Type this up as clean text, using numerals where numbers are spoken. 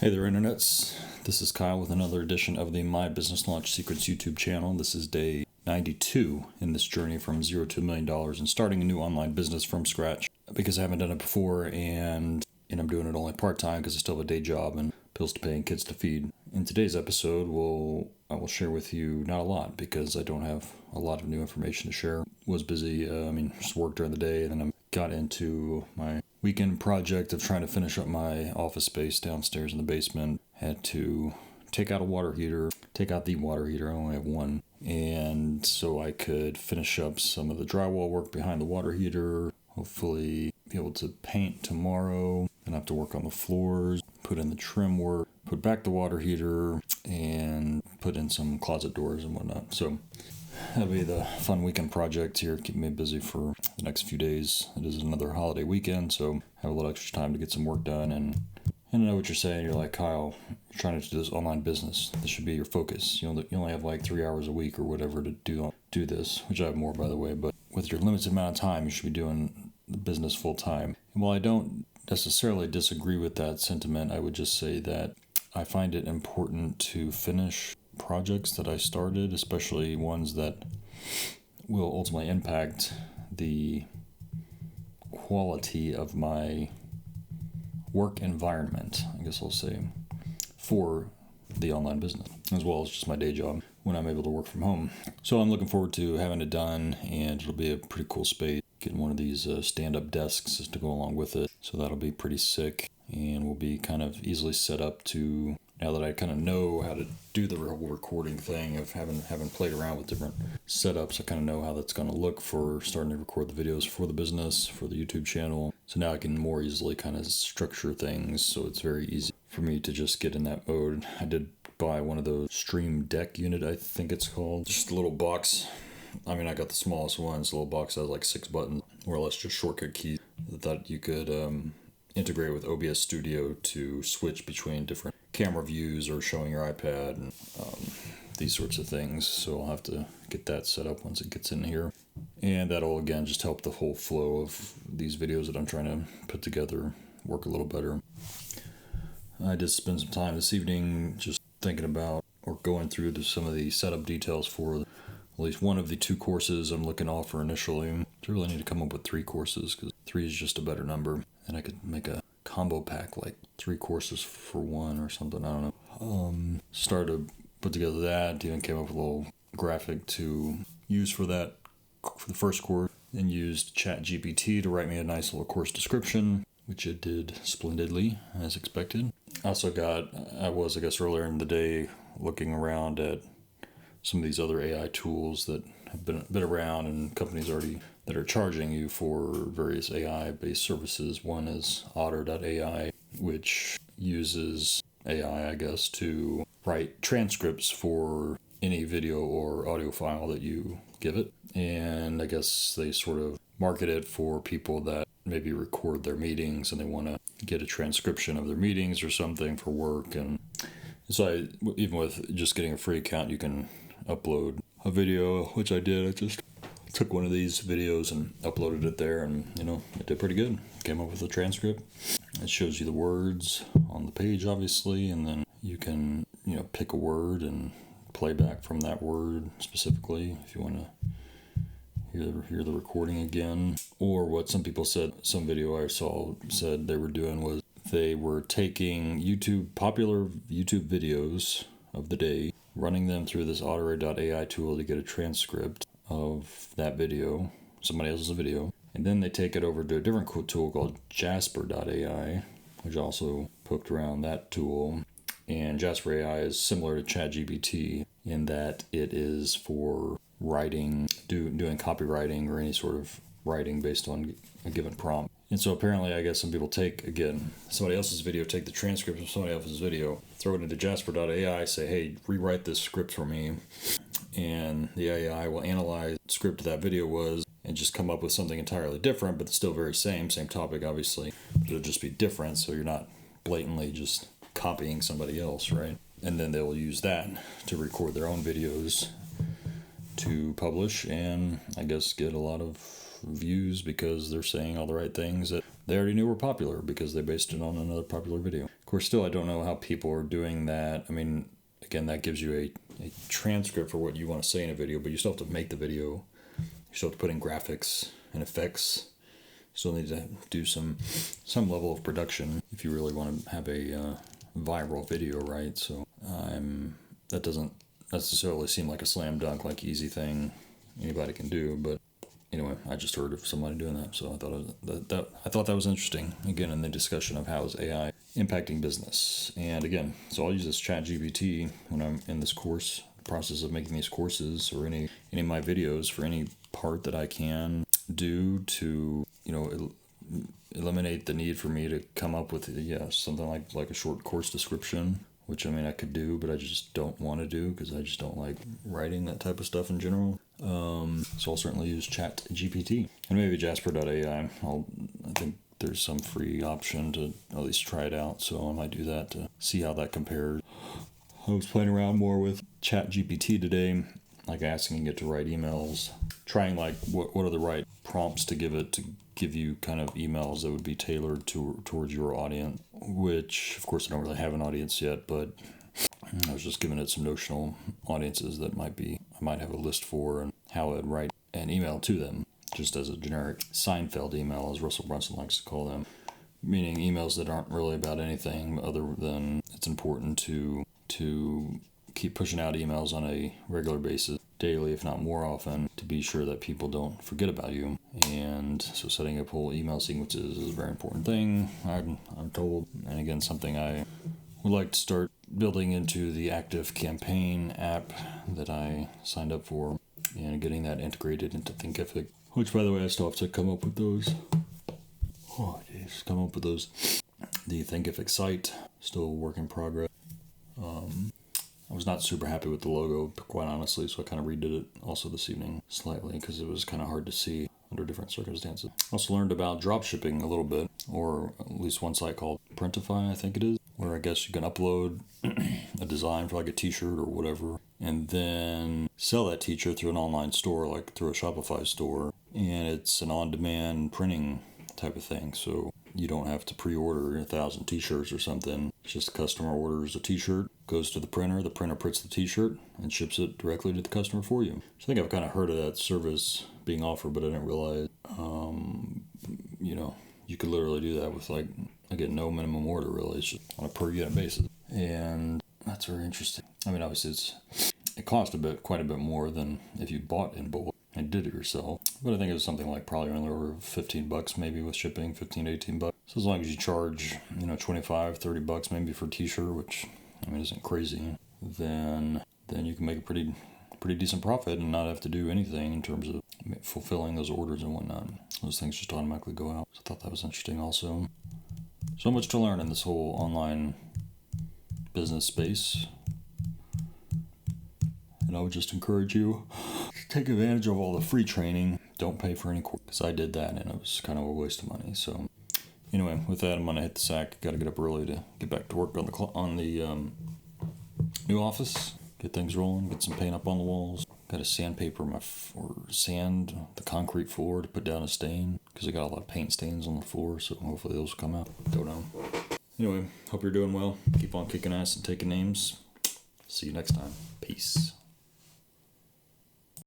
Hey there, internets. This is Kyle with another edition of the My Business Launch Secrets YouTube channel. This is day 92 in this journey from $0 to $1 million and starting a new online business from scratch because I haven't done it before and I'm doing it only part-time because I still have a day job and bills to pay and kids to feed. In today's episode, I will share with you not a lot because I don't have a lot of new information to share. Was busy, just worked during the day, and then I got into my weekend project of trying to finish up my office space downstairs in the basement. Had to take out the water heater. I only have one. And so I could finish up some of the drywall work behind the water heater. Hopefully be able to paint tomorrow. Then I have to work on the floors, put in the trim work, put back the water heater, and put in some closet doors and whatnot. So that'll be the fun weekend project here, keep me busy for the next few days. It is another holiday weekend, so I have a little extra time to get some work done. And I know what you're saying. You're like, Kyle, you're trying to do this online business. This should be your focus. You only have like 3 hours a week or whatever to do this, which I have more, by the way. But with your limited amount of time, you should be doing the business full time. And while I don't necessarily disagree with that sentiment, I would just say that I find it important to finish projects that I started, especially ones that will ultimately impact the quality of my work environment, I guess I'll say, for the online business, as well as just my day job when I'm able to work from home. So I'm looking forward to having it done, and it'll be a pretty cool space. Getting one of these stand-up desks to go along with it, so that'll be pretty sick, and will be kind of easily set up to, now that I kind of know how to do the real recording thing of having played around with different setups. I kind of know how that's going to look for starting to record the videos for the business, for the YouTube channel. So now I can more easily kind of structure things, so it's very easy for me to just get in that mode. I did buy one of those Stream Deck unit, I think it's called. Just a little box. I got the smallest one. It's a little box that has like 6 buttons, more or less just shortcut keys that you could integrate with OBS Studio to switch between different camera views or showing your iPad and these sorts of things. So I'll have to get that set up once it gets in here. And that'll, again, just help the whole flow of these videos that I'm trying to put together work a little better. I did spend some time this evening just thinking about or going through some of the setup details for at least one of the 2 courses I'm looking to offer initially. I really need to come up with 3 courses because 3 is just a better number. And I could make a combo pack, like 3 courses for 1 or something. I don't know. Started to put together that. Even came up with a little graphic to use for that, for the first course. And used ChatGPT to write me a nice little course description, which it did splendidly, as expected. I was earlier in the day looking around at some of these other AI tools that have been around, and companies already that are charging you for various AI-based services. One is Otter.ai, which uses AI, I guess, to write transcripts for any video or audio file that you give it. And I guess they sort of market it for people that maybe record their meetings and they want to get a transcription of their meetings or something for work. And so even with just getting a free account, you can upload a video, which I did. I just took one of these videos and uploaded it there, and it did pretty good. Came up with a transcript. It shows you the words on the page, obviously, and then you can pick a word and play back from that word specifically if you want to hear the recording again. Or what some people said, some video I saw said they were doing was they were taking popular YouTube videos of the day, running them through this Otter.ai tool to get a transcript of that video, somebody else's video, and then they take it over to a different tool called Jasper.ai, which also poked around that tool. And Jasper AI is similar to ChatGPT in that it is for writing, doing copywriting or any sort of writing based on a given prompt. And so apparently, I guess some people take, again, somebody else's video, take the transcript of somebody else's video, throw it into Jasper.ai, say, hey, rewrite this script for me. And the AI will analyze the script that video was and just come up with something entirely different, but still very same topic, obviously. But it'll just be different, so you're not blatantly just copying somebody else, right? And then they'll use that to record their own videos to publish and I guess get a lot of views because they're saying all the right things that they already knew were popular because they based it on another popular video. Of course, still, I don't know how people are doing that. I mean, again, that gives you a transcript for what you want to say in a video, but you still have to make the video. You still have to put in graphics and effects. You still need to do some level of production if you really want to have a viral video, right? So that doesn't necessarily seem like a slam dunk, like easy thing anybody can do, but anyway, I just heard of somebody doing that, so I thought that was interesting. Again, in the discussion of how is AI impacting business, and again, so I'll use this ChatGPT when I'm in this course process of making these courses or any of my videos for any part that I can do to eliminate the need for me to come up with something like a short course description. Which, I mean, I could do, but I just don't want to do because I just don't like writing that type of stuff in general. So I'll certainly use ChatGPT and maybe Jasper.ai. I think there's some free option to at least try it out, so I might do that to see how that compares. I was playing around more with ChatGPT today, like asking it to write emails, trying like what are the right prompts to give it to give you kind of emails that would be tailored towards your audience, which of course I don't really have an audience yet, but I was just giving it some notional audiences that I might have a list for and how I'd write an email to them, just as a generic Seinfeld email, as Russell Brunson likes to call them, meaning emails that aren't really about anything other than it's important to keep pushing out emails on a regular basis, daily, if not more often, to be sure that people don't forget about you. And so setting up whole email sequences is a very important thing, I'm told. And again, something I would like to start building into the Active Campaign app that I signed up for and getting that integrated into Thinkific, which, by the way, I still have to come up with those. The Thinkific site, still a work in progress. I was not super happy with the logo, quite honestly, so I kind of redid it also this evening slightly because it was kind of hard to see under different circumstances. Also learned about dropshipping a little bit, or at least one site called Printify, I think it is, where I guess you can upload a design for like a t-shirt or whatever, and then sell that t-shirt through an online store, like through a Shopify store, and it's an on-demand printing type of thing, so you don't have to pre-order 1,000 t-shirts or something. It's just the customer orders a t-shirt, goes to the printer prints the t-shirt and ships it directly to the customer for you. So I think I've kind of heard of that service being offered, but I didn't realize, you could literally do that with again, no minimum order really. It's just on a per unit basis. And that's very interesting. I mean, obviously it cost quite a bit more than if you bought in bulk and did it yourself. But I think it was something like probably on the order of $15 maybe with shipping, $15 to $18. So as long as you charge, $25, $30 maybe for a t-shirt, which I mean isn't crazy, then you can make a pretty decent profit and not have to do anything in terms of fulfilling those orders and whatnot. Those things just automatically go out. So I thought that was interesting also. So much to learn in this whole online business space. And I would just encourage you to take advantage of all the free training. Don't pay for any course, because I did that and it was kind of a waste of money. So anyway, with that, I'm going to hit the sack. Got to get up early to get back to work on the new office. Get things rolling, get some paint up on the walls. Got to sandpaper or sand the concrete floor to put down a stain, because I got a lot of paint stains on the floor, so hopefully those will come out. Don't know. Anyway, hope you're doing well. Keep on kicking ass and taking names. See you next time. Peace.